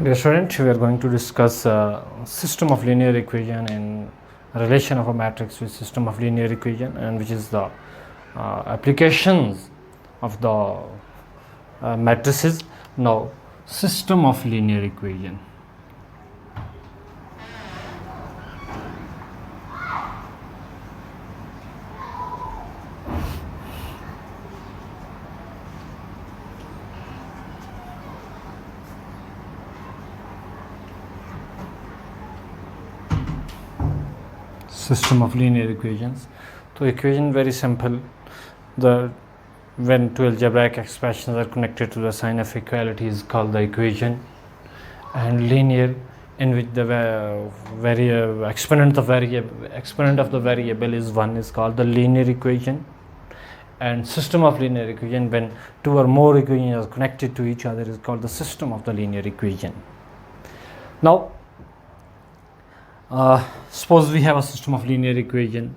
Dear student, we are going to discuss system of linear equation and relation of a matrix with system of linear equation, and which is the applications of the matrices. Now, system of linear equation. System of linear equations. So equation very simple. When two algebraic expressions are connected to the sign of equality is called the equation, and linear, in which the exponent of the variable is 1, is called the linear equation. And system of linear equation, when two or more equations are connected to each other, is called the system of the linear equation. Now, suppose we have a system of linear equation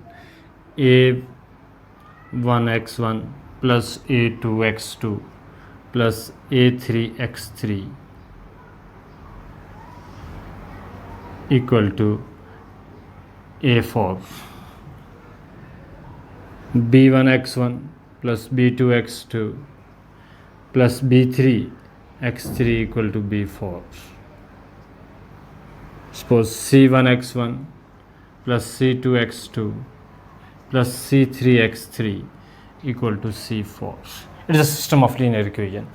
a1x1 plus a2x2 plus a3x3 equal to a4, b1x1 plus b2x2 plus b3x3 equal to b4. Suppose c1x1 plus c2x2 plus c3x3 equal to c4. It is a system of linear equation.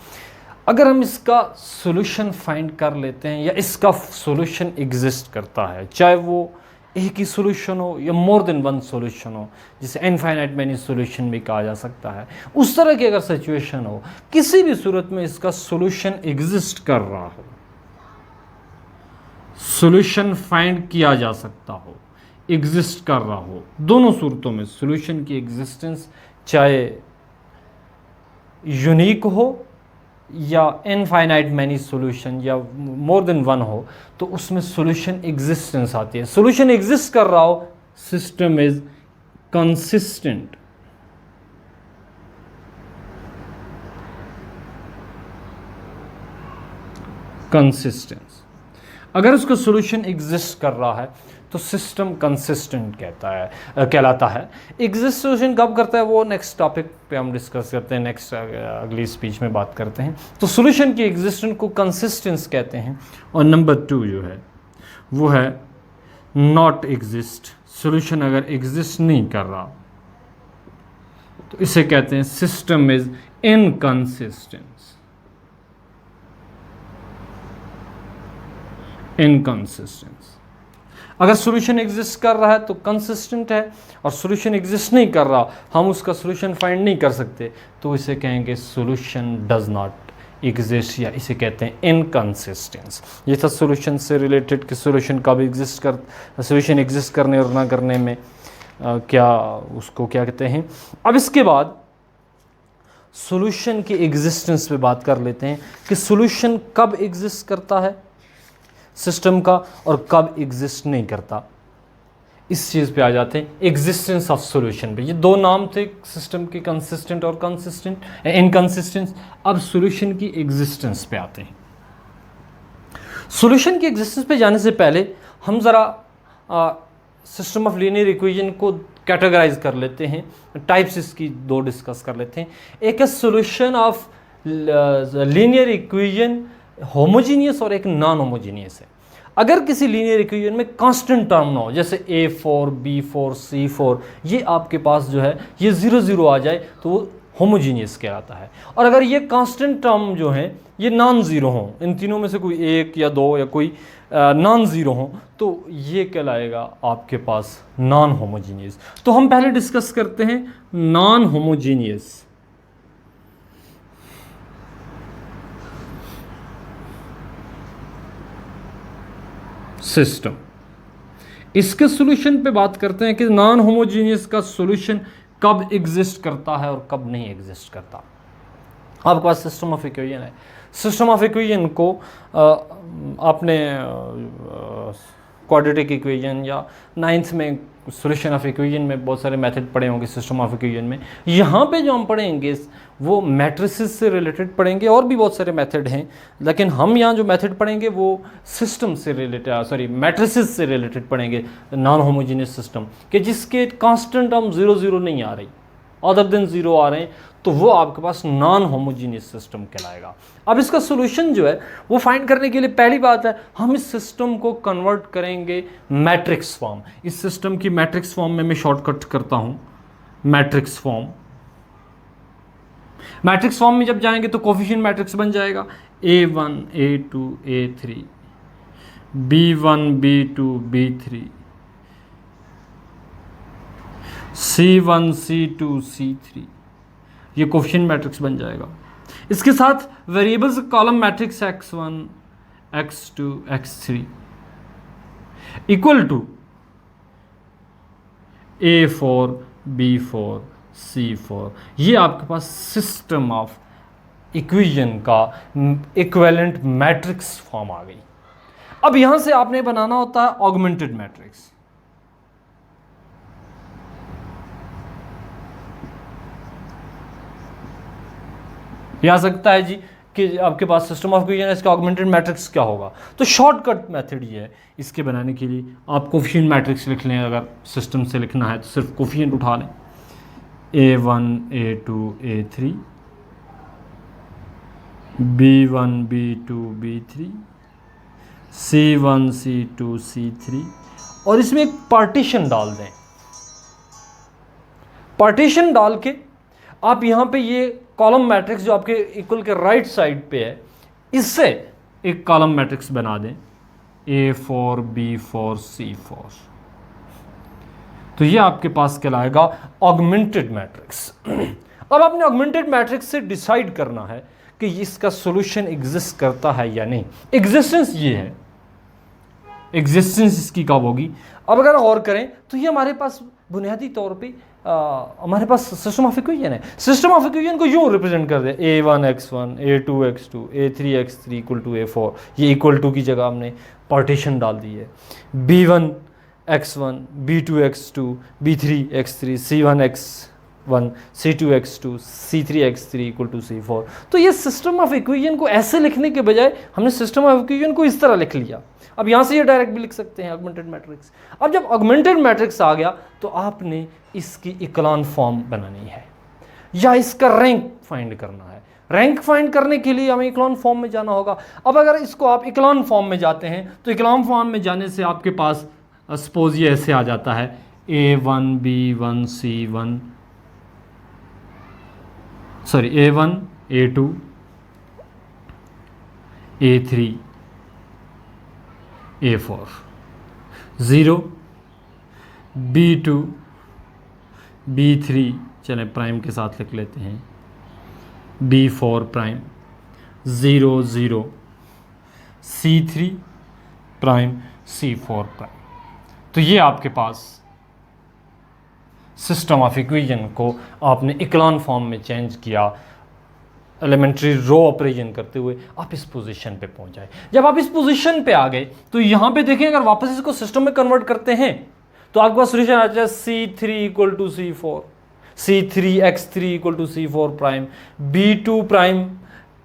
अगर हम इसका solution find कर लेते हैं या इसका solution exist करता है, चाहे वो एक ही सॉल्यूशन हो या मोर देन वन सॉल्यूशन हो, जिसे इनफाइनाइट मैनी सॉल्यूशन भी कहा जा सकता है, उस तरह की अगर सिचुएशन हो, किसी भी सूरत में इसका सॉल्यूशन एग्जिस्ट कर रहा हो, सॉल्यूशन फाइंड किया जा सकता हो, एग्जिस्ट कर रहा हो, दोनों सूरतों में सॉल्यूशन की एग्जिस्टेंस चाहे यूनिक हो या इनफाइनाइट मैनी सॉल्यूशन या मोर देन वन हो, तो उसमें सॉल्यूशन एग्जिस्टेंस आती है. सॉल्यूशन एग्जिस्ट कर रहा हो, सिस्टम इज कंसिस्टेंट. कंसिस्टेंस, अगर उसका सॉल्यूशन एग्जिस्ट कर रहा है तो सिस्टम कंसिस्टेंट कहलाता है. एग्जिस्टेंस कब करता है वो नेक्स्ट टॉपिक पे हम डिस्कस करते हैं, नेक्स्ट अगली स्पीच में बात करते हैं. तो सॉल्यूशन की एग्जिस्टेंस को कंसिस्टेंस कहते हैं. और नंबर 2 जो है वो है नॉट एग्जिस्ट. सॉल्यूशन अगर एग्जिस्ट नहीं कर रहा तो इसे कहते हैं सिस्टम इज इनकंसिस्टेंट. इनकंसिस्टेंस. अगर सॉल्यूशन एग्जिस्ट कर रहा है तो कंसिस्टेंट है, और सॉल्यूशन एग्जिस्ट नहीं कर रहा, हम उसका सॉल्यूशन फाइंड नहीं कर सकते, तो इसे कहेंगे सॉल्यूशन डज नॉट एग्जिस्ट, या इसे कहते हैं इनकंसिस्टेंस. ये था सॉल्यूशन से रिलेटेड कि सॉल्यूशन कब एग्जिस्ट कर, सॉल्यूशन एग्जिस्ट करने और ना करने में उसको क्या कहते हैं. अब इसके बाद सॉल्यूशन की एग्जिस्टेंस पे बात कर लेते हैं कि सॉल्यूशन कब एग्जिस्ट करता है सिस्टम का और कब एग्जिस्ट नहीं करता. इस चीज़ पे आ जाते हैं एग्जिस्टेंस ऑफ सॉल्यूशन पे. ये दो नाम थे सिस्टम के, कंसिस्टेंट और कंसिस्टेंट इनकंसिस्टेंस. अब सॉल्यूशन की एग्जिस्टेंस पे आते हैं. सॉल्यूशन की एग्जिस्टेंस पे जाने से पहले हम ज़रा सिस्टम ऑफ लीनियर इक्वेशन को कैटेगराइज कर लेते हैं. टाइप्स इसकी दो डिस्कस कर लेते हैं. एक है solution of linear equation homogeneous और एक नॉन होमोजीनियस है. अगर किसी लीनियर इक्वेशन में कांस्टेंट टर्म ना हो, जैसे a4 b4 c4, ये आपके पास जो है ये 0 0 आ जाए तो वो होमोजीनियस कहलाता है. और अगर ये कांस्टेंट टर्म जो हैं ये नॉन ज़ीरो हों, इन तीनों में से कोई एक या दो या कोई नॉन ज़ीरो हों, तो ये कहलाएगा आपके पास नॉन होमोजीनियस. तो हम पहले डिस्कस करते हैं नॉन होमोजीनियस सिस्टम. इसके सॉल्यूशन पे बात करते हैं कि नॉन होमोजीनियस का सॉल्यूशन कब एग्जिस्ट करता है और कब नहीं एग्जिस्ट करता. आपके पास सिस्टम ऑफ इक्वेशन है. सिस्टम ऑफ इक्वेशन को आपने क्वाड्रेटिक इक्वेशन या 9th में सॉल्यूशन ऑफ इक्वेशन में बहुत सारे मेथड पढ़े होंगे सिस्टम ऑफ इक्वेशन में। यहाँ पे जो हम पढ़ेंगे वो मैट्रिसेस से रिलेटेड पढ़ेंगे, और भी बहुत सारे मेथड हैं, लेकिन हम यहाँ जो मेथड पढ़ेंगे वो सिस्टम से रिलेटेड मैट्रिसेस से रिलेटेड पढ़ेंगे, नॉन होमोजीनियस सिस्टम के जिसके कांस्टेंट टर्म 0 0 नहीं आ रही, अदर देन 0 आ रहे हैं, तो वो आपके पास नॉन होमोजीनियस सिस्टम कहलाएगा। अब इसका सोल्यूशन जो है वो फाइंड करने के लिए पहली बात है हम इस सिस्टम को कन्वर्ट करेंगे मैट्रिक्स फॉर्म। इस सिस्टम की मैट्रिक्स फॉर्म में मैं शॉर्टकट करता हूं, मैट्रिक्स फॉर्म। मैट्रिक्स फॉर्म में जब जाएंगे तो कोफिशिएंट मैट्रिक्स बन जाएगा A1 A2 A3 B1 B2 B3 C1 C2 C3, ये कोफिशिएंट मैट्रिक्स बन जाएगा। इसके साथ variables column matrix x1 x2 x3 equal to A4 B4 C4, ये आपके पास सिस्टम ऑफ इक्वेशन का इक्विवेलेंट मैट्रिक्स फॉर्म आ गई। अब यहां से आपने बनाना होता है ऑगमेंटेड मैट्रिक्स। आ सकता है जी कि आपके पास सिस्टम ऑफ इक्वेशन है, इसका ऑगमेंटेड मैट्रिक्स क्या होगा, तो शॉर्टकट मेथड ये है इसके बनाने के लिए, आप कोफिशिएंट मैट्रिक्स लिख लें। अगर सिस्टम से लिखना है तो सिर्फ कोफिशिएंट उठा लें, A1 A2 A3 B1 B2 B3 C1 C2 C3, और इसमें एक पार्टीशन डाल दें। पार्टीशन डाल के आप यहाँ पे ये कॉलम मैट्रिक्स जो आपके इक्वल के राइट साइड पे है, इससे एक कॉलम मैट्रिक्स बना दें A4 B4 C4, तो ये आपके पास कहलाएगा ऑगमेंटेड मैट्रिक्स। अब आपने ऑगमेंटेड मैट्रिक्स से डिसाइड करना है कि इसका सॉल्यूशन एग्जिस्ट करता है या नहीं। एग्जिस्टेंस ये है, एग्जिस्टेंस इसकी कब होगी। अब अगर और करें तो ये हमारे पास बुनियादी तौर पे हमारे पास सिस्टम ऑफ इक्वेशन है। सिस्टम ऑफ इक्वेशन को यूँ रिप्रेजेंट कर दे A1 x1 A2 x2 A3 x3 equal to A4, ये इक्वल टू की जगह हमने पार्टीशन डाल दी है। B1 x1 B2 x2 B3 x3 C1 x1 C2 x2 C3 x3 equal to C4। तो ये सिस्टम ऑफ इक्वेशन को ऐसे लिखने के बजाय हमने सिस्टम ऑफ इक्वेशन को इस तरह लिख लिया। अब यहाँ से ये डायरेक्ट भी लिख सकते हैं ऑगमेंटेड मैट्रिक्स। अब जब ऑगमेंटेड मैट्रिक्स आ गया तो आपने इसकी इक्लान फॉर्म बनानी है या इसका रैंक फाइंड करना है। रैंक फाइंड करने के लिए हमें इक्लान फॉर्म में जाना होगा। अब अगर इसको आप इक्लान फॉर्म में जाते हैं तो इक्लान फॉर्म में जाने से आपके पास सपोज ये ऐसे आ जाता है A1 B1 C1 A1 A2 A3 A4 0 B2 B3, चलें प्राइम के साथ लिख लेते हैं B4 prime 0 0 C3 prime C4 prime. तो ये आपके पास सिस्टम ऑफ इक्वेशन को आपने इक्लान फॉर्म में चेंज किया। एलिमेंट्री रो ऑपरेशन करते हुए आप इस पोजीशन पे पहुंच जाए। जब आप इस पोजीशन पे आ गए तो यहाँ पे देखें, अगर वापस इसको सिस्टम में कन्वर्ट करते हैं तो आपके पास सोल्यूशन आ जाए C3 equal to C4 C3 x3 equal to C4 prime B2 prime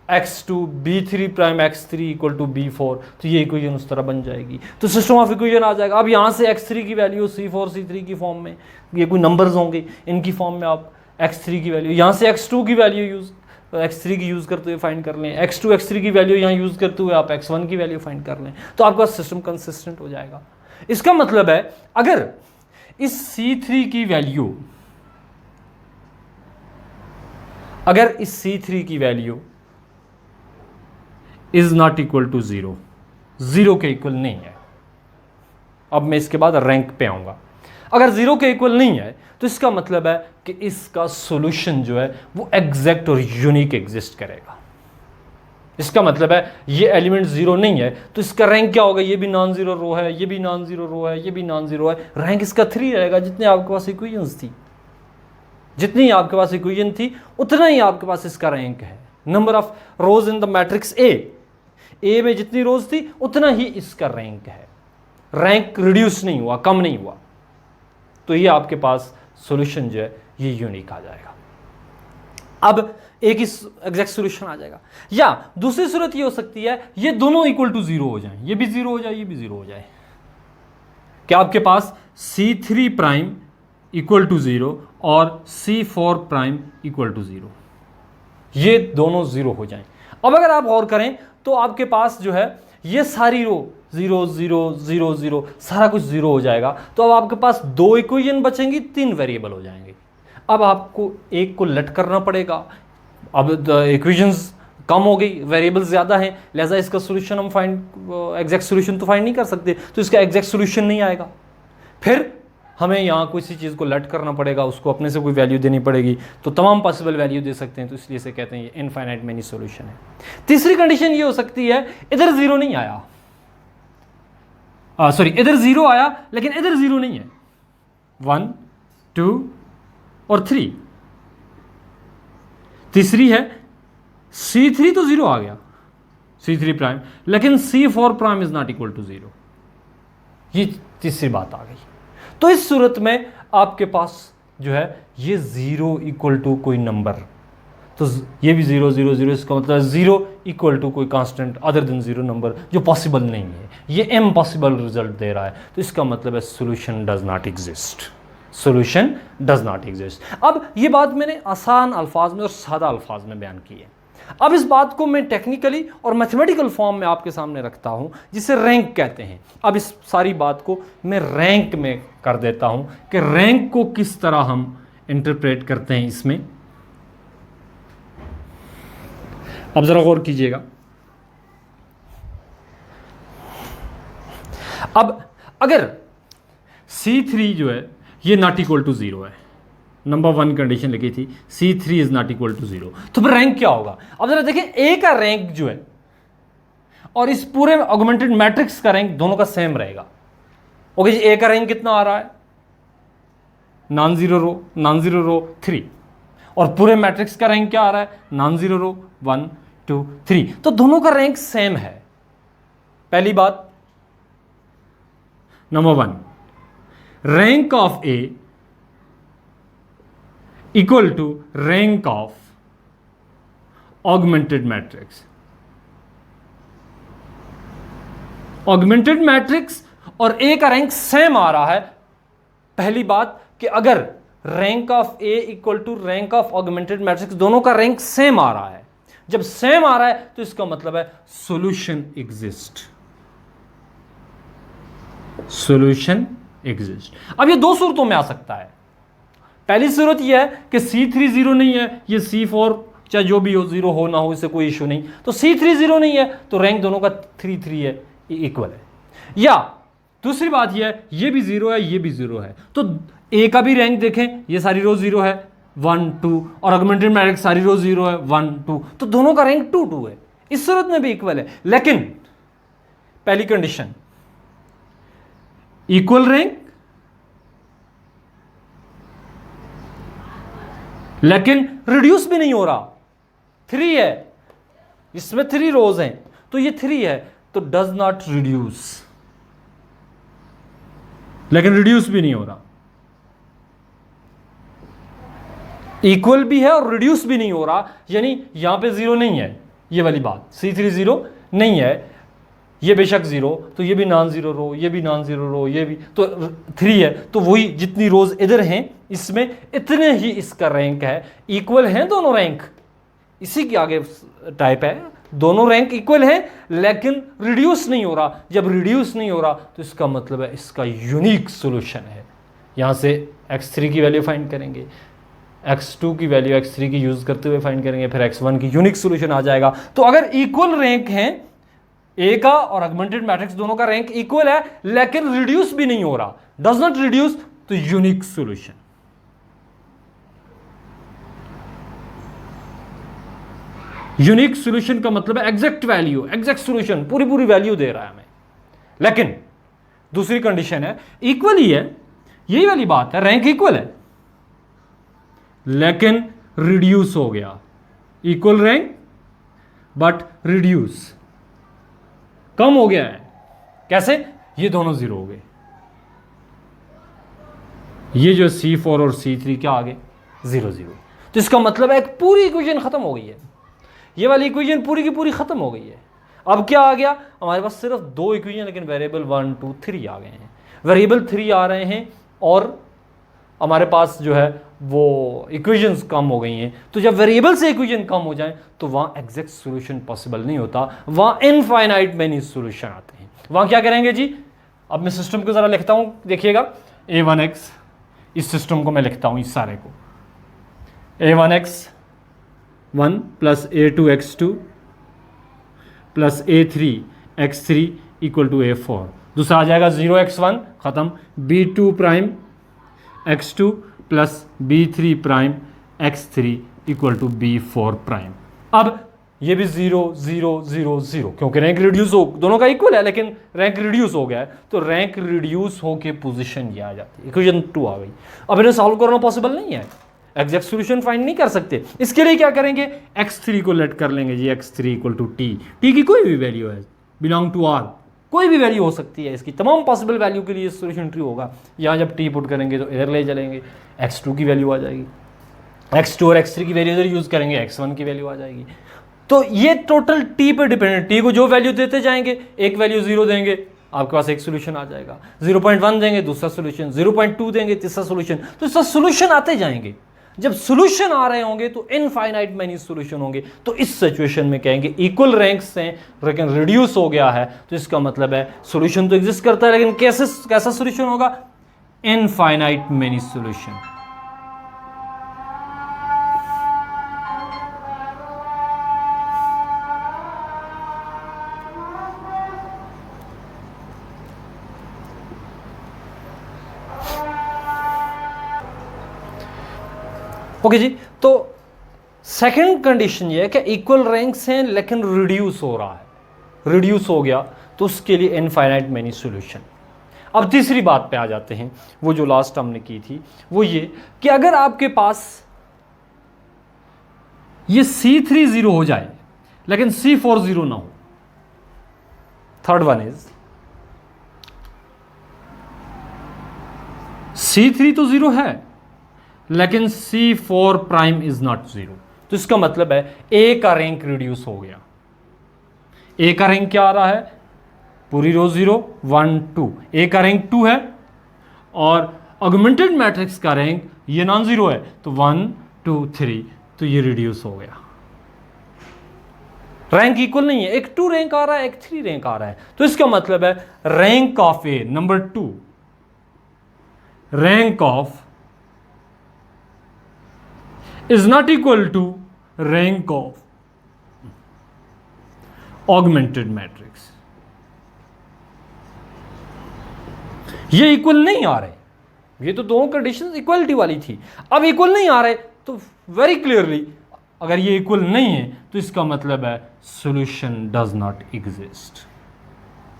x2 B3 prime x3 equal to B4। तो ये इक्वेशन उस तरह बन जाएगी, तो सिस्टम ऑफ इक्वेशन आ जाएगा। अब यहाँ से x3 की वैल्यू C4 C3 की फॉर्म में, ये कोई नंबर्स होंगे, इनकी फॉर्म में आप x3 की वैल्यू, यहाँ से x2 की वैल्यू यूज़ x3 की यूज़ करते हुए फाइंड कर लें, x2 x3 की वैल्यू यहाँ यूज़ करते हुए आप x1 की वैल्यू फाइंड कर लें, तो आपका सिस्टम कंसिस्टेंट हो जाएगा। इसका मतलब है अगर इस C3 की वैल्यू, अगर इस C3 की value is not equal to 0, 0 के इक्वल नहीं है, अब मैं इसके बाद रैंक पे आऊंगा, अगर 0 के इक्वल नहीं है तो इसका मतलब है कि इसका सॉल्यूशन जो है वो एग्जैक्ट और यूनिक एग्जिस्ट करेगा। इसका मतलब है ये एलिमेंट 0 नहीं है तो इसका रैंक क्या होगा, ये भी नॉन जीरो रो है, ये भी नॉन जीरो रो है, ये भी नॉन जीरो है, रैंक इसका 3 रहेगा। जितने आपके पास इक्वेशंस थी, जितनी आपके पास इक्वेशन थी उतना ही आपके पास इसका रैंक है। Number of rose in the matrix A में जितनी रोज थी उतना ही इसका रैंक है। रैंक रिड्यूस नहीं हुआ, कम नहीं हुआ, तो ये आपके पास सॉल्यूशन जो है ये यूनिक आ जाएगा। अब एक ही एग्जैक्ट सॉल्यूशन आ जाएगा। या दूसरी सूरत ये हो सकती है ये दोनों इक्वल टू जीरो हो जाएं, ये भी जीरो हो जाए, ये भी जीरो हो जाए। क्या आपके पास C3 prime equal to zero और C4 prime equal to zero, ये दोनों जीरो हो जाएं। अब अगर आप गौर करें तो आपके पास जो है ये सारी रो जीरो जीरो जीरो जीरो सारा कुछ जीरो हो जाएगा। तो अब आपके पास दो इक्वेशन बचेंगी, तीन वेरिएबल हो जाएंगे। अब आपको एक को लेट करना पड़ेगा। अब इक्वेशंस कम हो गई, वेरिएबल ज़्यादा हैं, लिहाजा इसका सॉल्यूशन हम एग्जैक्ट सॉल्यूशन तो फाइंड नहीं कर सकते, तो इसका एग्जैक्ट सॉल्यूशन नहीं आएगा। फिर हमें यहाँ किसी चीज़ को लेट करना पड़ेगा, उसको अपने से कोई वैल्यू देनी पड़ेगी, तो तमाम पॉसिबल वैल्यू दे सकते हैं, तो इसलिए से कहते हैं ये इनफाइनाइट मेनी सॉल्यूशन है। तीसरी कंडीशन ये हो सकती है इधर जीरो नहीं आया, सॉरी इधर जीरो आया लेकिन इधर जीरो नहीं है, 1 2 और 3। तीसरी है C3 तो जीरो आ गया, C3 प्राइम, लेकिन C4 prime is not equal to zero. ये तीसरी बात आ गई। तो इस सूरत में आपके पास जो है ये जीरो इक्वल टू कोई नंबर, तो ये भी जीरो जीरो जीरो, इसका मतलब जीरो इक्वल टू कोई constant other than zero number जो पॉसिबल नहीं है, ये इम्पॉसिबल रिजल्ट दे रहा है। तो इसका मतलब है solution does not exist, solution does not exist. अब ये बात मैंने आसान अल्फाज में और सादा अल्फाज में बयान की है। अब इस बात को मैं टेक्निकली और मैथमेटिकल फॉर्म में आपके सामने रखता हूं, जिसे रैंक कहते हैं। अब इस सारी बात को मैं रैंक में कर देता हूं कि रैंक को किस तरह हम इंटरप्रेट करते हैं इसमें। अब जरा गौर कीजिएगा। अब अगर C3 जो है ये नॉट इक्वल टू जीरो है, नंबर 1 कंडीशन लिखी थी C3 is not equal to zero, तो फिर रैंक क्या होगा। अब जरा देखिए ए का रैंक जो है और इस पूरे ऑगमेंटेड मैट्रिक्स का रैंक दोनों का सेम रहेगा। ओके जी, ए का रैंक कितना आ रहा है, नॉन जीरो रो 3, और पूरे मैट्रिक्स का रैंक क्या आ रहा है, नॉन जीरो रो 1 2 3, तो दोनों का रैंक सेम है। पहली बात, number 1, rank of A equal to rank of augmented matrix. Augmented matrix और ए का रैंक सेम आ रहा है। पहली बात कि अगर rank of A equal to rank of augmented matrix, दोनों का रैंक सेम आ रहा है, जब सेम आ रहा है तो इसका मतलब है सॉल्यूशन एग्जिस्ट, सॉल्यूशन एग्जिस्ट। अब ये दो सूरतों में आ सकता है। पहली सूरत यह है कि C3 जीरो नहीं है, ये C4 चाहे जो भी हो, जीरो हो ना हो इससे कोई इशू नहीं, तो C3 जीरो नहीं है तो रैंक दोनों का 3 3 है, इक्वल है। या दूसरी बात यह है ये भी जीरो है, ये भी जीरो है, तो ए का भी रैंक देखें, ये सारी रो जीरो है 1 2, और ऑगमेंटेड मैट्रिक्स सारी रो जीरो है 1 2, तो दोनों का रैंक 2 2 है, इस सूरत में भी इक्वल है। लेकिन पहली कंडीशन इक्वल रैंक, लेकिन रिड्यूस भी नहीं हो रहा, 3 है, इसमें 3 रोज हैं तो ये 3 है, तो डज नॉट रिड्यूस, लेकिन रिड्यूस भी नहीं हो रहा। इक्वल भी है और रिड्यूस भी नहीं हो रहा, यानी यहां पे जीरो नहीं है, ये वाली बात, C3 जीरो नहीं है, ये बेशक जीरो, तो ये भी नॉन जीरो रो, ये भी नॉन जीरो रो, ये भी तो 3 है, तो वही जितनी रोज इधर हैं इसमें इतने ही इसका रैंक है, इक्वल हैं दोनों रैंक, इसी के आगे टाइप है, दोनों रैंक इक्वल हैं लेकिन रिड्यूस नहीं हो रहा। जब रिड्यूस नहीं हो रहा तो इसका मतलब है इसका यूनिक सॉल्यूशन है। यहां से x3 की वैल्यू फाइंड करेंगे, x2 की वैल्यू x3 की यूज करते हुए फाइंड करेंगे, फिर x1 की यूनिक सॉल्यूशन आ जाएगा। तो अगर इक्वल रैंक है ए का और ऑगमेंटेड मैट्रिक्स दोनों का रैंक इक्वल है लेकिन रिड्यूस भी नहीं हो रहा, डज नॉट रिड्यूस, तो यूनिक सॉल्यूशन। यूनिक सॉल्यूशन का मतलब है एग्जैक्ट वैल्यू, एग्जैक्ट सॉल्यूशन, पूरी पूरी वैल्यू दे रहा है हमें। लेकिन दूसरी कंडीशन है इक्वल ही है, यही वाली बात है, रैंक इक्वल है लेकिन रिड्यूस हो गया, इक्वल रैंक बट रिड्यूस, कम हो गया है। कैसे, ये दोनों जीरो हो गए, ये जो C4 और C3 क्या आ गए, 0 0। तो इसका मतलब है एक पूरी इक्वेशन खत्म हो गई है, ये वाली इक्वेशन पूरी की पूरी खत्म हो गई है। अब क्या आ गया हमारे पास, सिर्फ दो इक्वेशन, लेकिन वेरिएबल 1 2 3 आ गए हैं, वेरिएबल 3 आ रहे हैं और हमारे पास जो है वो इक्वेशंस कम हो गई हैं। तो जब वेरिएबल से इक्वेशन कम हो जाए तो वहाँ एग्जैक्ट सॉल्यूशन पॉसिबल नहीं होता, वहाँ इनफाइनाइट मेनी सॉल्यूशन आते हैं। वहाँ क्या करेंगे जी, अब मैं सिस्टम को ज़रा लिखता हूँ, देखिएगा a1x, इस सिस्टम को मैं लिखता हूँ इस सारे को, a1x1 plus a2x2 plus a3x3 equal to a4। दूसरा आ जाएगा 0x1 ख़त्म, b2 prime x2 plus b3 prime x3 equal to b4 prime. अब ये भी 0 0 0 0, क्योंकि रैंक रिड्यूस हो, दोनों का इक्वल है लेकिन रैंक रिड्यूस हो गया है, तो रैंक रिड्यूस होके पोजीशन ये आ जाती है, इक्वेशन 2 आ गई। अब इन्हें सॉल्व करना पॉसिबल नहीं है, एग्जैक्ट सॉल्यूशन फाइंड नहीं कर सकते। इसके लिए क्या करेंगे, x3 को लेट कर लेंगे जी, x3 equal to t, t की कोई भी वैल्यू है, बिलोंग टू r, कोई भी वैल्यू हो सकती है, इसकी तमाम पॉसिबल वैल्यू के लिए सॉल्यूशन ट्री होगा। यहाँ जब t पुट करेंगे तो इधर ले चलेंगे, x2 की वैल्यू आ जाएगी, x2 और x3 की वैल्यू इधर यूज़ करेंगे, x1 की वैल्यू आ जाएगी। तो ये टोटल t पे डिपेंडेंट, t को जो वैल्यू देते जाएंगे, एक वैल्यू 0 देंगे आपके पास एक सोल्यूशन आ जाएगा, 0.1 देंगे दूसरा सोल्यूशन, 0.2 देंगे तीसरा सोल्यूशन, तो इसका सोल्यूशन आते जाएंगे। जब सोल्यूशन आ रहे होंगे तो इनफाइनाइट मैनी सोल्यूशन होंगे। तो इस सिचुएशन में कहेंगे इक्वल रैंक्स हैं लेकिन रिड्यूस हो गया है, तो इसका मतलब है सोल्यूशन तो एग्जिस्ट करता है लेकिन कैसा सोल्यूशन होगा, इनफाइनाइट मैनी सोल्यूशन। ओके जी, तो सेकंड कंडीशन ये है कि इक्वल रैंक्स हैं लेकिन रिड्यूस हो रहा है, रिड्यूस हो गया तो उसके लिए इनफाइनाइट मैनी सॉल्यूशन। अब तीसरी बात पे आ जाते हैं, वो जो लास्ट हमने की थी वो ये कि अगर आपके पास ये C3 0 हो जाए लेकिन C4 0 ना हो, थर्ड वन इज C3 तो 0 है लेकिन C4 प्राइम इज नॉट 0, तो इसका मतलब है A का रैंक रिड्यूस हो गया। A का रैंक क्या आ रहा है, पूरी रो 0 1 2, A का रैंक 2 है और ऑगमेंटेड मैट्रिक्स का रैंक ये नॉन जीरो है, तो 1 2 3, तो ये रिड्यूस हो गया, रैंक इक्वल नहीं है, एक 2 रैंक आ रहा है एक 3 रैंक आ रहा है, तो इसका मतलब है rank of A number 2, rank of is not equal to rank of augmented matrix। ये इक्वल नहीं आ रहे, ये तो दोनों कंडीशंस इक्वलिटी वाली थी, अब इक्वल नहीं आ रहे, तो वेरी क्लियरली अगर ये इक्वल नहीं है तो इसका मतलब है सॉल्यूशन डज नॉट एग्जिस्ट,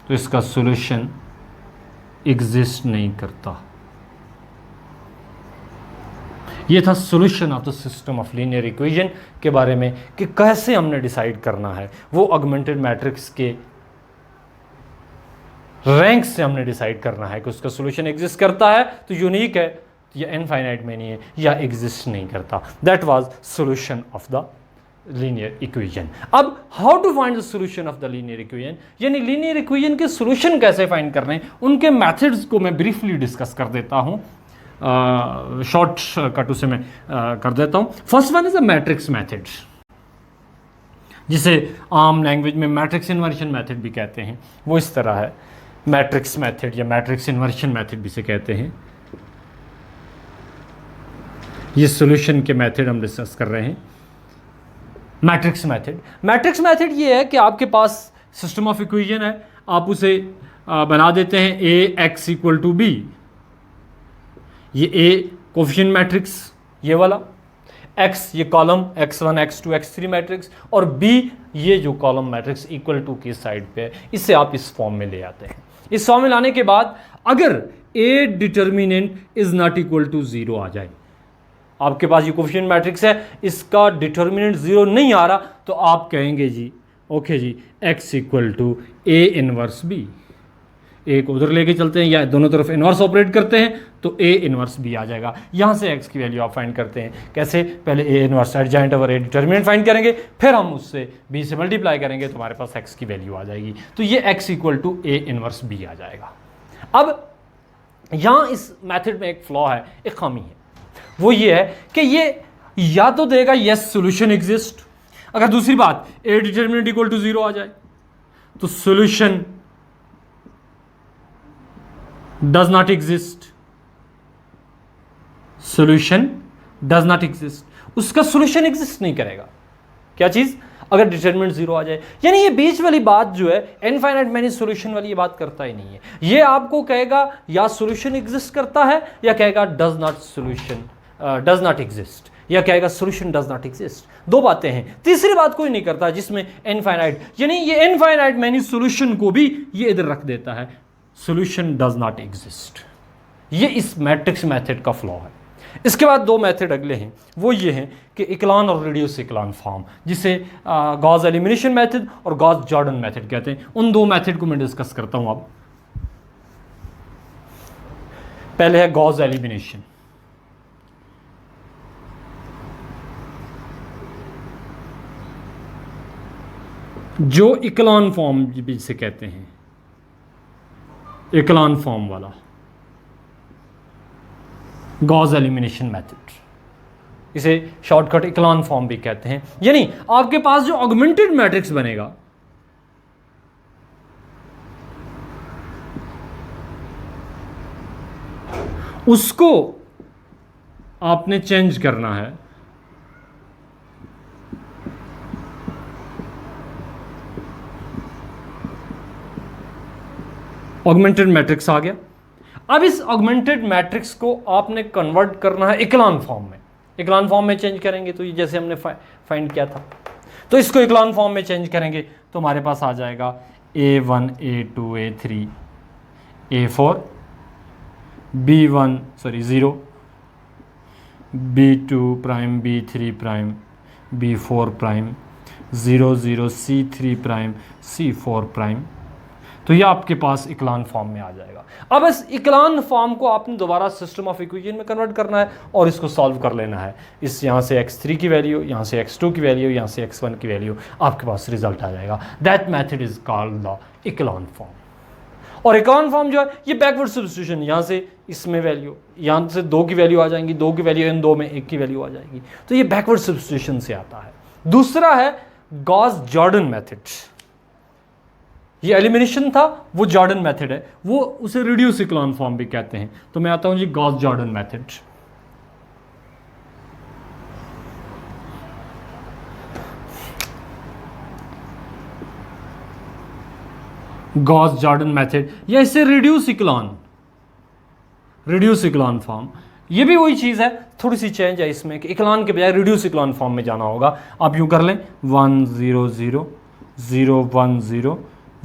तो इसका सॉल्यूशन एग्जिस्ट नहीं करता। ये था solution of the system of linear equation के बारे में कि कैसे हमने डिसाइड करना है, वो ऑगमेंटेड मैट्रिक्स के रैंक से हमने डिसाइड करना है कि उसका सॉल्यूशन एग्जिस्ट करता है तो यूनिक है या इनफाइनाइट में नहीं है या एग्जिस्ट नहीं करता। That was solution of the linear equation. अब how to find the solution of the linear equation, यानी लीनियर इक्वेशन के सॉल्यूशन कैसे फाइंड करने हैं, उनके मेथड्स को मैं ब्रीफली डिस्कस कर देता हूं, शॉर्ट कट उसे मैं कर देता हूँ। First one is a matrix method, जिसे आम लैंग्वेज में मैट्रिक्स इन्वर्शन मेथड भी कहते हैं, वो इस तरह है, मैट्रिक्स मेथड या मैट्रिक्स इन्वर्शन मेथड भी से कहते हैं। ये सॉल्यूशन के मेथड हम डिस्कस कर रहे हैं। मैट्रिक्स मेथड, मैट्रिक्स मेथड ये है कि आपके पास सिस्टम ऑफ इक्वेशन है, आप उसे बना देते हैं AX इक्वल टू B, ये A कोफिशिएंट मैट्रिक्स ये वाला, X ये column X1 X2 X3 matrix, और B ये जो कॉलम मैट्रिक्स इक्वल टू की साइड पे है, इसे आप इस फॉर्म में ले आते हैं। इस फॉर्म में लाने के बाद अगर A determinant is not equal to 0 आ जाए, आपके पास ये कोफिशिएंट मैट्रिक्स है, इसका डिटर्मिनेंट 0 नहीं आ रहा, तो आप कहेंगे जी ओके जी X equal to A inverse B, A को उधर लेके चलते हैं या दोनों तरफ इन्वर्स ऑपरेट करते हैं तो ए इन्वर्स बी आ जाएगा। यहाँ से एक्स की वैल्यू आप फाइंड करते हैं कैसे, पहले A inverse adjoint over A determinant find करेंगे, फिर हम उससे बी से मल्टीप्लाई करेंगे तो हमारे पास एक्स की वैल्यू आ जाएगी। तो ये X equal to A inverse B आ जाएगा। अब यहाँ इस मेथड में एक फ्लॉ है, एक खामी है, वो ये है कि ये या तो देगा यस सॉल्यूशन एग्जिस्ट, अगर दूसरी बात ए डिटर्मिनेंट इक्वल टू 0 आ जाए तो solution does not exist, solution does not exist, उसका सॉल्यूशन एग्जिस्ट नहीं करेगा। क्या चीज, अगर डिटरमिनेंट 0 आ जाए, यानी ये बीच वाली बात जो है इनफाइनाइट मैनी सॉल्यूशन वाली, ये बात करता ही नहीं है। ये आपको कहेगा या सॉल्यूशन एग्जिस्ट करता है या कहेगा does not solution does not exist, या कहेगा सॉल्यूशन डज नॉट एग्जिस्ट। दो बातें हैं, तीसरी बात कोई नहीं करता जिसमें इनफाइनाइट, यानी ये इनफाइनाइट मैनी सॉल्यूशन को भी ये इधर रख देता है, सॉल्यूशन डज नॉट एग्जिस्ट। ये इस मैट्रिक्स मेथड का फ्लॉ है। इसके बाद दो मेथड अगले हैं, वो ये हैं कि इक्लान और रिड्यूस इक्लान फॉर्म, जिसे गॉस एलिमिनेशन मेथड और गॉस जॉर्डन मेथड कहते हैं। उन दो मेथड को मैं डिस्कस करता हूं। अब पहले है गॉस एलिमिनेशन। जो इक्लान फॉर्म जिसे कहते हैं, इक्लान फॉर्म वाला गॉस एलिमिनेशन मेथड, इसे शॉर्टकट इक्लान फॉर्म भी कहते हैं। यानी आपके पास जो ऑगमेंटेड मैट्रिक्स बनेगा, उसको आपने चेंज करना है। ऑगमेंटेड मैट्रिक्स आ गया। अब इस ऑगमेंटेड मैट्रिक्स को आपने कन्वर्ट करना है इक्लान फॉर्म में। इक्लान फॉर्म में चेंज करेंगे तो ये जैसे हमने फाइंड किया था, तो इसको इक्लान फॉर्म में चेंज करेंगे तो हमारे पास आ जाएगा A1 A2 A3 A4 B1 sorry 0 B2 prime B3 prime B4 prime 0 0 C3 prime C4 prime. तो ये आपके पास इक्लान फॉर्म में आ जाएगा। अब इस इक्लान फॉर्म को आपने दोबारा सिस्टम ऑफ इक्वेशन में कन्वर्ट करना है और इसको सॉल्व कर लेना है। इस यहाँ से x3 की वैल्यू, यहाँ से x2 की वैल्यू, यहाँ से x1 की वैल्यू, आपके पास रिजल्ट आ जाएगा। That method is called the echelon form. और इक्लान फॉर्म जो है ये बैकवर्ड सब्स्टिट्यूशन, यहाँ से इसमें वैल्यू, यहाँ से 2 की वैल्यू आ जाएंगी, 2 की वैल्यू इन 2 में 1 की वैल्यू आ जाएगी। तो ये बैकवर्ड सब्स्टिट्यूशन से आता है। दूसरा है गॉस जॉर्डन मेथड। ये एलिमिनेशन था, वो जॉर्डन मेथड है, वो उसे रिड्यूस इक्लान फॉर्म भी कहते हैं। तो मैं आता हूं जी Gauss Jordan method. Gauss Jordan method या इससे रिड्यूस इक्लान फॉर्म, ये भी वही चीज है, थोड़ी सी चेंज है इसमें कि इक्लान के बजाय रिड्यूस इक्लान फॉर्म में जाना होगा। आप यूं कर लें 1 0 0 0 1 0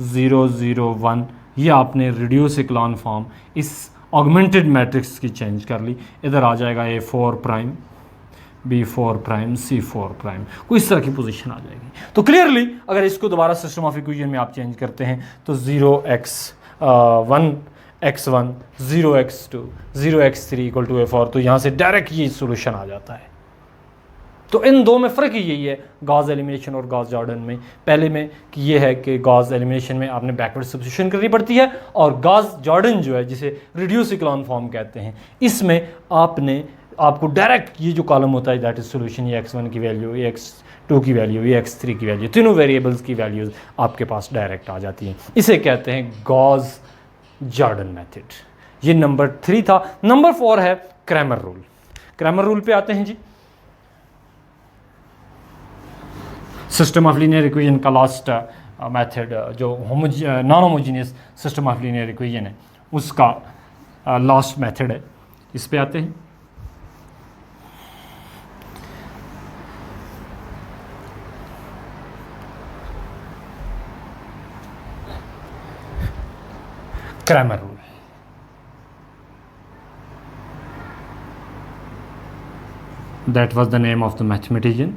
0 0 1, ये आपने रिड्यूस इक्लान फॉर्म इस ऑगमेंटेड मैट्रिक्स की चेंज कर ली। इधर आ जाएगा A4 prime B4 prime C4 prime, कोई इस तरह की पोजीशन आ जाएगी। तो क्लियरली अगर इसको दोबारा सिस्टम ऑफ इक्वेशन में आप चेंज करते हैं तो 0x1 x1 0x2 0x3 equal to A4, तो यहाँ से डायरेक्ट ये सोल्यूशन आ जाता है। तो इन दो में फ़र्क यही है गॉस एलिमिनेशन और गॉस जॉर्डन में। पहले में कि ये है कि गॉस एलिमिनेशन में आपने बैकवर्ड सब्स्टिट्यूशन करनी पड़ती है, और गॉस जॉर्डन जो है जिसे रिड्यूस इक्लान फॉर्म कहते हैं, इसमें आपको डायरेक्ट ये जो कॉलम होता है दैट इज सोल्यूशन, ये x1 की वैल्यू, ये x2 की वैल्यू, ये x3 की वैल्यू, तीनों वेरिएबल्स की वैल्यूज़ आपके पास डायरेक्ट आ जाती हैं। इसे कहते हैं गॉस जॉर्डन मेथड। ये नंबर 3 था। नंबर 4 है क्रैमर रूल। क्रैमर रूल पे आते हैं जी। सिस्टम ऑफ लीनियर इक्वेशन का लास्ट मेथड जो non homogeneous system of linear equation है उसका लास्ट मेथड है। इस पे आते हैं। Cramer rule. That was the name of the mathematician.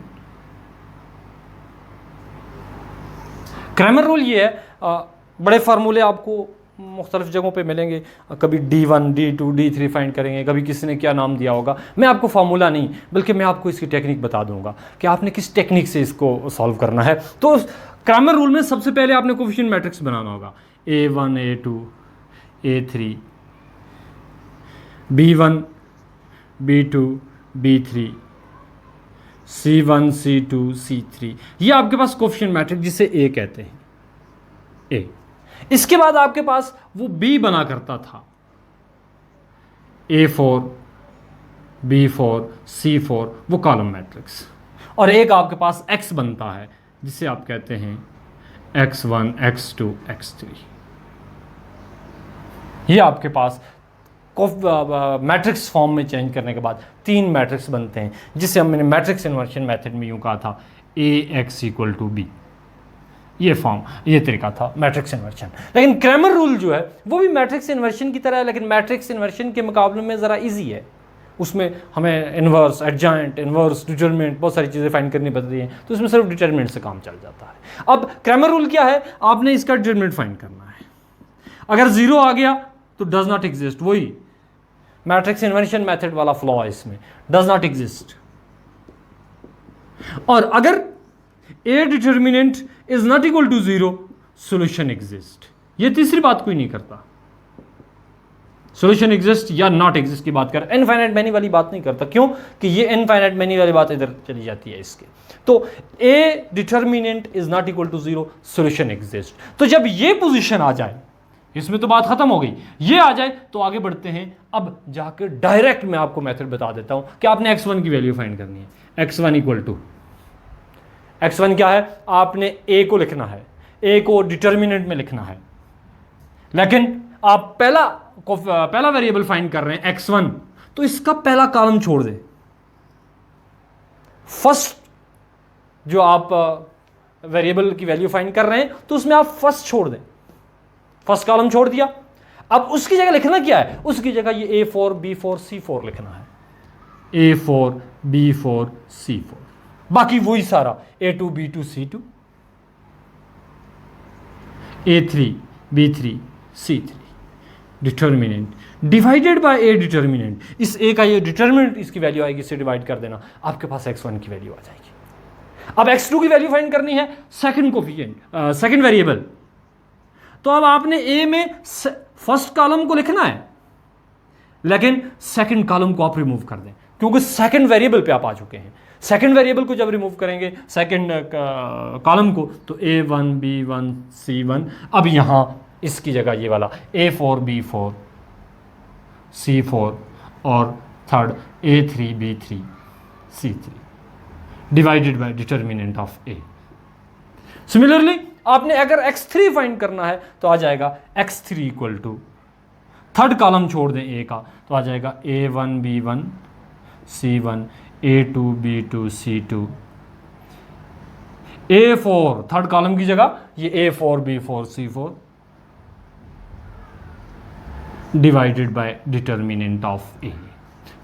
Cramer rule ये है, बड़े फार्मूले आपको मुख्तलिफ जगहों पे मिलेंगे, कभी D1, D2, D3 फाइंड करेंगे, कभी किसी ने क्या नाम दिया होगा। मैं आपको फार्मूला नहीं बल्कि मैं आपको इसकी टेक्निक बता दूंगा कि आपने किस टेक्निक से इसको सॉल्व करना है। तो क्रैमर रूल में सबसे पहले आपने कोफिशिएंट मैट्रिक्स बनाना होगा, A1, A2, A3, B1, B2, B3, C1, C2, C3, ये आपके पास कोफिशिएंट मैट्रिक्स जिसे A कहते हैं, A। इसके बाद आपके पास वो B बना करता था, A4, B4, C4, वो कॉलम मैट्रिक्स, और एक आपके पास X बनता है जिसे आप कहते हैं X1, X2, X3। ये आपके पास मैट्रिक्स फॉर्म में चेंज करने के बाद 3 मैट्रिक्स बनते हैं, जिसे हमने मैट्रिक्स इन्वर्शन मेथड में यूं कहा था AX = B। ये फॉर्म, ये तरीका था मैट्रिक्स इन्वर्शन। लेकिन क्रैमर रूल जो है वो भी मैट्रिक्स इन्वर्शन की तरह है, लेकिन मैट्रिक्स इन्वर्शन के मुकाबले में ज़रा इजी है। उसमें हमें इन्वर्स, एडजॉइंट, इन्वर्स, डिटरमिनेंट, बहुत सारी चीज़ें फाइंड करनी पड़ती हैं, तो उसमें सिर्फ डिटरमिनेंट से काम चल जाता है। अब क्रैमर रूल क्या है, आपने इसका डिटरमिनेंट फाइंड करना है। अगर 0 आ गया तो डज नॉट एग्जिस्ट, वही मैट्रिक्स इन्वर्शन मेथड वाला फ्लॉ है इसमें, डज नॉट एग्जिस्ट। और अगर A determinant is not equal to 0, solution exist. ये तीसरी बात कोई नहीं करता, सॉल्यूशन एग्जिस्ट या नॉट एग्जिस्ट की बात कर, इनफाइनाइट मैनी वाली बात नहीं करता। क्यों कि ये इनफाइनाइट मैनी वाली बात इधर चली जाती है इसके। तो A determinant is not equal to 0, solution exist. तो जब ये पोजीशन आ जाए, इसमें तो बात खत्म हो गई, ये आ जाए तो आगे बढ़ते हैं। अब जाकर डायरेक्ट मैं आपको मेथड बता देता हूं कि आपने x1 की वैल्यू फाइंड करनी है। x1 = x1 क्या है, आपने A को लिखना है, A को डिटरमिनेंट में लिखना है, लेकिन आप पहला वेरिएबल फाइंड कर रहे हैं x1, तो इसका पहला कॉलम छोड़ दें। फर्स्ट जो आप वेरिएबल की वैल्यू फाइंड कर रहे हैं तो उसमें आप फर्स्ट छोड़ दें, फर्स्ट कॉलम छोड़ दिया। अब उसकी जगह लिखना क्या है, उसकी जगह ये A4, B4, C4 लिखना है, A4, B4, C4, बाकी वही सारा A2, B2, C2, A3, B3, C3, determinant divided by A determinant. इस A का ये डिटर्मिनेंट, इसकी वैल्यू आएगी, इससे डिवाइड कर देना, आपके पास x1 की वैल्यू आ जाएगी। अब x2 की वैल्यू फाइंड करनी है, सेकंड कोफिशिएंट, सेकंड वेरिएबल। तो अब आपने A में फर्स्ट कॉलम को लिखना है, लेकिन सेकंड कॉलम को आप रिमूव कर दें, क्योंकि सेकंड वेरिएबल पे आप आ चुके हैं। सेकंड वेरिएबल को जब रिमूव करेंगे सेकंड कॉलम को, तो A1, B1, C1, अब यहां इसकी जगह ये वाला A4, B4, C4 और third A3, B3, C3 divided by determinant of A। Similarly आपने अगर x3 फाइंड करना है तो आ जाएगा x3 = थर्ड कॉलम छोड़ दें A का, तो आ जाएगा A1, B1, C1, A2, B2, C2, A4 third column की जगह ये A4, B4, C4 divided by determinant of A।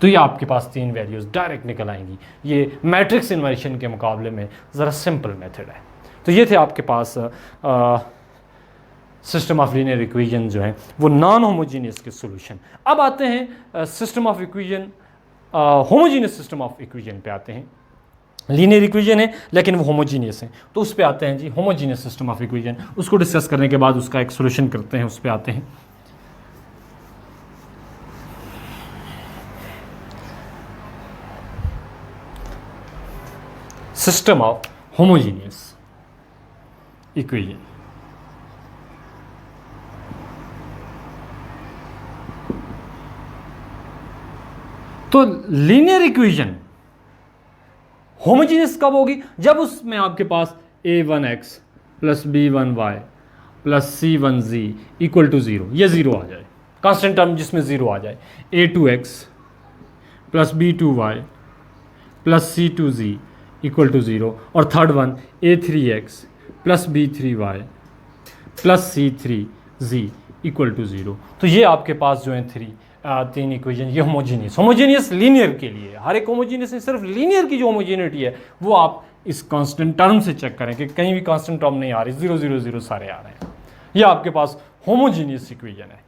तो ये आपके पास 3 वैल्यूज डायरेक्ट निकल आएंगी। ये मैट्रिक्स इन्वर्शन के मुकाबले में ज़रा सिंपल मेथड है। तो ये थे आपके पास सिस्टम ऑफ लीनियर इक्वेशन जो है वो नॉन होमोजीनियस के सॉल्यूशन। अब आते हैं system of equation, homogeneous system of equation पे आते हैं। लीनियर इक्वेशन है लेकिन वो होमोजीनियस है, तो उस पे आते हैं जी, होमोजीनियस सिस्टम ऑफ इक्वेशन। उसको डिस्कस करने के बाद उसका एक सॉल्यूशन करते हैं, उस पे आते हैं। System of homogeneous equation. तो लीनियर इक्वेशन होमोजीनियस कब होगी, जब उसमें आपके पास a1x plus b1y plus c1z = 0, ये 0 आ जाए, कांस्टेंट टर्म जिसमें 0 आ जाए, a2x plus b2y plus c2z = 0, और third one a3x plus b3y plus c3z = 0। तो ये आपके पास जो है 3 इक्वेशन, ये होमोजीनियस लीनियर के लिए। हर एक होमोजीनियस, सिर्फ लीनियर की जो होमोजीनिटी है वो आप इस कांस्टेंट टर्म से चेक करें कि कहीं भी कांस्टेंट टर्म नहीं आ रही, 0 0 0 सारे आ रहे हैं। ये आपके पास होमोजीनियस इक्वेशन है,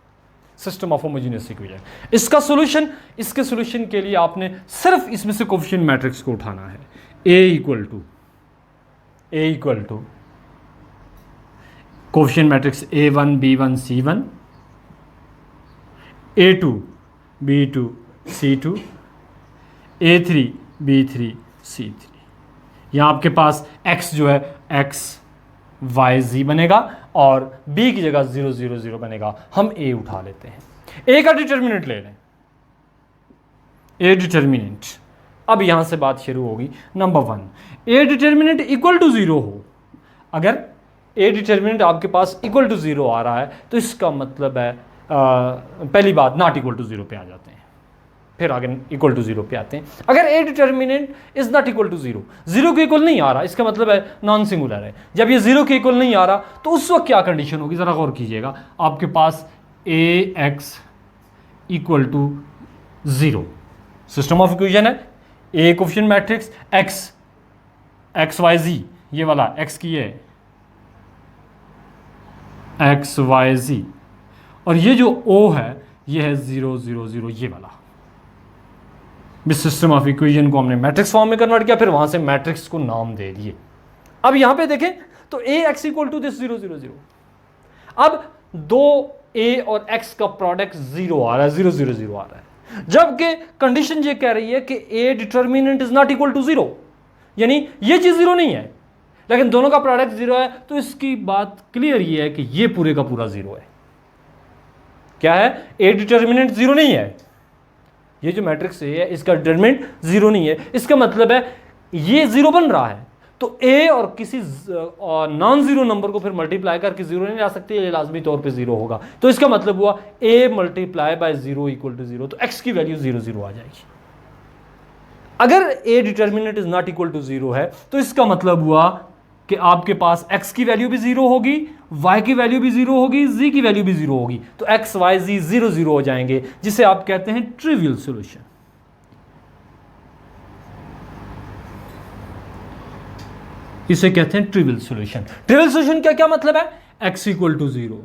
सिस्टम ऑफ होमोजीनियस इक्वेशन। इसका सॉल्यूशन, इसके सॉल्यूशन के लिए आपने सिर्फ इसमें से कोफिशिएंट मैट्रिक्स को उठाना है। A equal to coefficient matrix A1 B1 C1, A2 B2 C2, A3 B3 C3। यहाँ आपके पास x जो है x y z बनेगा और b की जगह 0 0 0 बनेगा। हम a उठा लेते हैं, a का डिटर्मिनेंट ले लें, a डिटर्मिनेंट। अब यहां से बात शुरू होगी। Number 1, a determinant equal to 0 हो। अगर a डिटर्मिनेंट आपके पास इक्वल टू 0 आ रहा है तो इसका मतलब है पहली बात नॉट इक्वल टू 0 पे आ जाते हैं, फिर आगे इक्वल टू 0 पे आते हैं। अगर a determinant is not equal to 0, 0 के इक्वल नहीं आ रहा, इसका मतलब है नॉन सिंगुलर है। जब ये 0 के इक्वल नहीं आ रहा तो उस वक्त क्या कंडीशन होगी, जरा गौर कीजिएगा। आपके पास ax equal to 0 system of equation है। a coefficient matrix x y z, ये वाला x की है x y z, और ये जो o है ये है 0 0 0, ये वाला। सिस्टम ऑफ इक्वेशन को हमने मैट्रिक्स फॉर्म में कन्वर्ट किया, फिर वहां से मैट्रिक्स को नाम दे दिए। अब यहां पे देखें तो ax इक्वल टू दिस 0 0 0। अब दो a और x का प्रोडक्ट 0 आ रहा है, 0 0 0 आ रहा है, जबकि कंडीशन ये कह रही है कि a determinant is not equal to 0, यानी ये चीज 0 नहीं है, लेकिन दोनों का प्रोडक्ट 0 है। तो इसकी बात क्लियर ये है कि ये पूरे का पूरा 0 है। क्या है, a डिटर्मिनेंट 0 नहीं है, ये जो मैट्रिक्स है इसका डिटरमिनेंट 0 नहीं है। इसका मतलब है ये 0 बन रहा है, तो a और किसी नॉन 0 नंबर को फिर मल्टीप्लाई करके 0 नहीं ला सकते, ये लाजमी तौर पे 0 होगा। तो इसका मतलब हुआ a multiply by 0 equal to 0, तो x की वैल्यू 0 0 आ जाएगी। अगर a determinant is not equal to 0 है तो इसका मतलब हुआ कि आपके पास x की वैल्यू भी 0 होगी, y की वैल्यू भी 0 होगी, z की वैल्यू भी 0 होगी, तो x y z 0 0 हो जाएंगे, जिसे आप कहते हैं ट्रिवियल सॉल्यूशन। इसे कहते हैं ट्रिवियल सॉल्यूशन। ट्रिवियल सॉल्यूशन का क्या मतलब है, x equal to 0,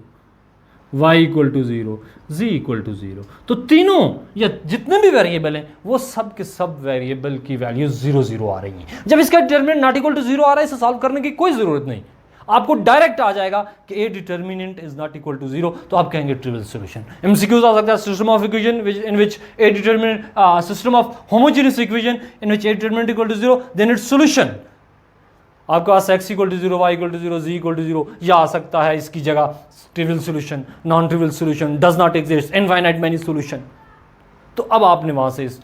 y equal to 0, z equal to 0। तो तीनों या जितने भी वेरिएबल हैं वो सब के सब वेरिएबल की वैल्यू 0 0 आ रही है। जब इसका डिटर्मिनेंट नॉट इक्वल टू 0 आ रहा है, इसे सॉल्व करने की कोई जरूरत नहीं, आपको डायरेक्ट आ जाएगा कि a determinant is not equal to 0, तो आप कहेंगे ट्रिवियल सॉल्यूशन। एमसीक्यूज आ सकता है, system of equation in which a determinant, system of homogeneous equation in which a determinant equal to 0, then its solution. आपके पास x equal to 0, y equal to 0, z equal to 0, या आ सकता है इसकी जगह trivial solution, non trivial solution, does not exist, infinite many solution. तो अब आपने वहां से इस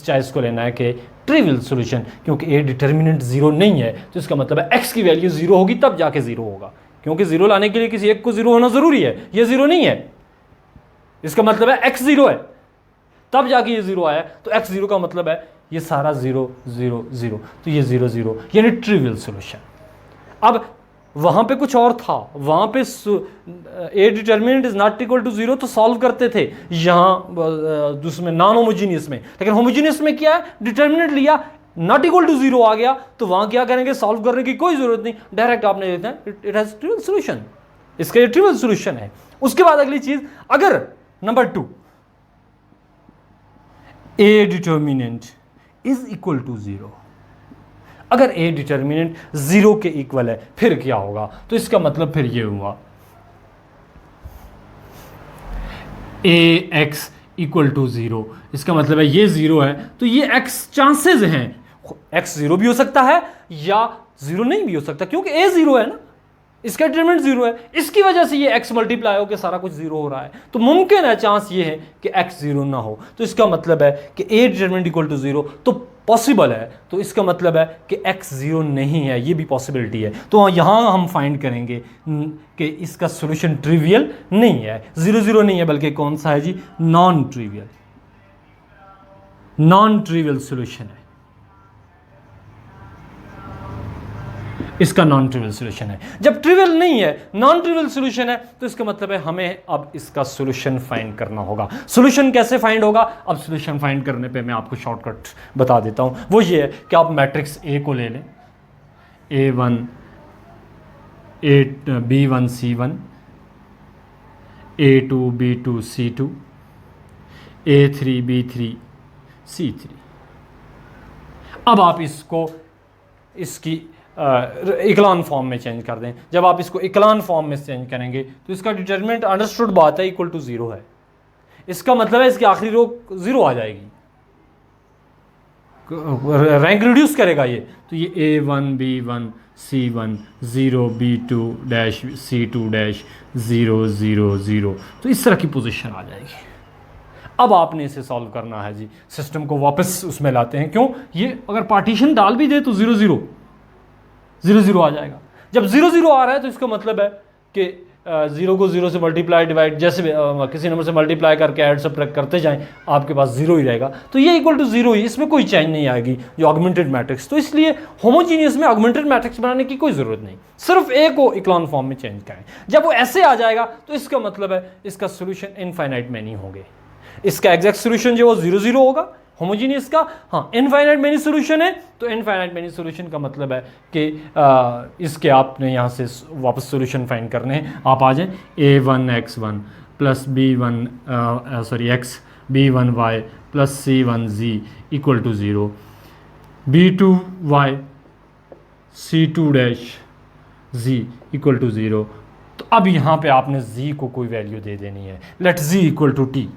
चॉइस को लेना है कि ट्रिवियल सॉल्यूशन, क्योंकि a डिटर्मिनेंट 0 नहीं है, तो इसका मतलब है x की वैल्यू 0 होगी तब जाके 0 होगा, क्योंकि 0 लाने के लिए किसी एक को 0 होना जरूरी है। ये 0 नहीं है, इसका मतलब है x 0 है तब जाके ये 0 आया, तो x 0 का मतलब है ये सारा 0 0 0, तो ये 0 0 यानी ट्रिवियल सॉल्यूशन। अब वहां पे कुछ और था, वहां पे a determinant is not equal to 0 तो सॉल्व करते थे यहां दूसरे नॉन होमोजीनियस में, लेकिन होमोजीनियस में क्या है, डिटर्मिनेंट लिया नॉट इक्वल टू 0 आ गया, तो वहां क्या करेंगे, सॉल्व करने की कोई जरूरत नहीं, डायरेक्ट आपने देते हैं इट हैज ट्रिवियल सॉल्यूशन, इसका ये ट्रिवियल सॉल्यूशन है। उसके बाद अगली चीज, अगर number 2 a determinant is equal to 0, अगर a डिटर्मिनेंट 0 के इक्वल है फिर क्या होगा, तो इसका मतलब फिर ये हुआ ax इक्वल टू 0, इसका मतलब है ये 0 है तो ये x चांसेस हैं, x 0 भी हो सकता है या 0 नहीं भी हो सकता, क्योंकि a 0 है ना, इसका डिटरमिनेंट 0 है, इसकी वजह से ये x मल्टीप्लाई होकर सारा कुछ 0 हो रहा है, तो मुमकिन है चांस ये है कि x 0 ना हो, तो इसका मतलब है कि a डिटरमिनेंट इक्वल टू 0 तो पॉसिबल है, तो इसका मतलब है कि x 0 नहीं है, ये भी पॉसिबिलिटी है। तो यहां हम फाइंड करेंगे कि इसका सॉल्यूशन ट्रिवियल नहीं है, 0 0 नहीं है, बल्कि कौन सा है जी, नॉन ट्रिवियल सॉल्यूशन है, इसका नॉन ट्रिवियल सॉल्यूशन है। जब ट्रिवियल नहीं है, नॉन ट्रिवियल सॉल्यूशन है, तो इसका मतलब है हमें अब इसका सॉल्यूशन फाइंड करना होगा। सॉल्यूशन कैसे फाइंड होगा, अब सॉल्यूशन फाइंड करने पे मैं आपको शॉर्टकट बता देता हूं, वो ये है कि आप मैट्रिक्स A को ले लें, A1 B1 C1, A2 B2 C2 A3 B3 C3। अब आप इसको इसकी इक्लान फॉर्म में चेंज कर दें। जब आप इसको इक्लान फॉर्म में चेंज करेंगे तो इसका डिटरमिनेंट अंडरस्टूड बात है इक्वल टू 0 है। इसका मतलब है इसकी आखिरी रो 0 आ जाएगी, रैंक रिड्यूस करेगा ये। तो ये A1 B1 C1 0 B2 dash C2 dash 0 0 0, तो इस तरह की पोजीशन आ जाएगी। अब आपने इसे सॉल्व करना है जी, सिस्टम को वापस उसमें लाते हैं। क्यों? ये अगर पार्टीशन डाल भी दे तो 0 0 0 0 आ जाएगा। जब 0 0 आ रहा है तो इसका मतलब है कि 0 को 0 से मल्टीप्लाई डिवाइड जैसे किसी नंबर से मल्टीप्लाई करके ऐड सबट्रैक्ट करते जाएं, आपके पास 0 ही रहेगा। तो ये इक्वल टू 0 ही, इसमें कोई चेंज नहीं आएगी जो ऑगमेंटेड मैट्रिक्स। तो इसलिए होमोजीनियस में ऑगमेंटेड मैट्रिक्स बनाने की कोई ज़रूरत नहीं, सिर्फ ए को इक्लान फॉर्म में चेंज करें। जब वो ऐसे आ जाएगा तो इसका मतलब है इसका सोल्यूशन इनफाइनाइट में नहीं होंगे। इसका एग्जैक्ट सोल्यूशन जो वो 0 0 होगा होमोजीनियस का। हाँ, इनफाइनाइट मेनी सोल्यूशन है तो इनफाइनाइट मेनी सोल्यूशन का मतलब है कि इसके आपने यहाँ से वापस सोल्यूशन फाइंड करने हैं। आप आ जाएं A1x1 plus x B1y plus C1z equal to 0 B2y C2 dash z equal to 0। तो अब यहाँ पे आपने z को कोई वैल्यू दे देनी है। Let z equal to t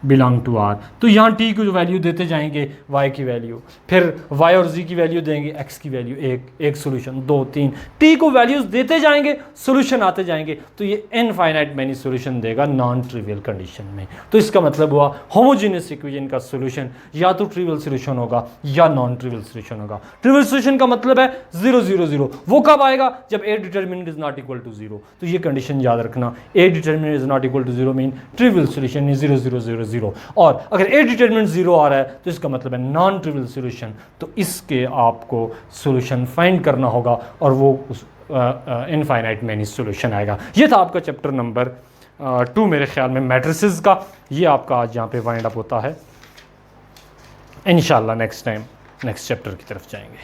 belong to R. तो यहाँ t को जो वैल्यू देते जाएंगे y की वैल्यू, फिर y और z की वैल्यू देंगे, x की वैल्यू एक सोल्यूशन 2 3, t को वैल्यूज देते जाएंगे, सोल्यूशन आते जाएंगे। तो ये इनफाइनाइट मैनी सोल्यूशन देगा नॉन ट्रिवियल कंडीशन में। तो इसका मतलब हुआ होमोजेनियस इक्वेशन का सोल्यूशन या तो ट्रिवियल सोल्यूशन होगा या नॉन ट्रिवियल सोल्यूशन होगा। ट्रिवियल सोल्यूशन का मतलब है 0 0 0। वो कब आएगा? जब a determinant is not equal to 0। तो ये कंडीशन याद रखना, a determinant is not equal to 0 mean trivial solution is 0 0 0 0। और अगर a डिटरमिनेंट 0 आ रहा है तो इसका मतलब है नॉन ट्रिवियल सॉल्यूशन। तो इसके आपको सॉल्यूशन फाइंड करना होगा और वो इनफाइनाइट मैनी सॉल्यूशन आएगा। ये था आपका चैप्टर नंबर 2 मेरे ख्याल में मैट्रिसेस का। ये आपका आज यहाँ पे वाइंड अप होता है। इंशाल्लाह नेक्स्ट टाइम नेक्स्ट चैप्टर की तरफ जाएंगे।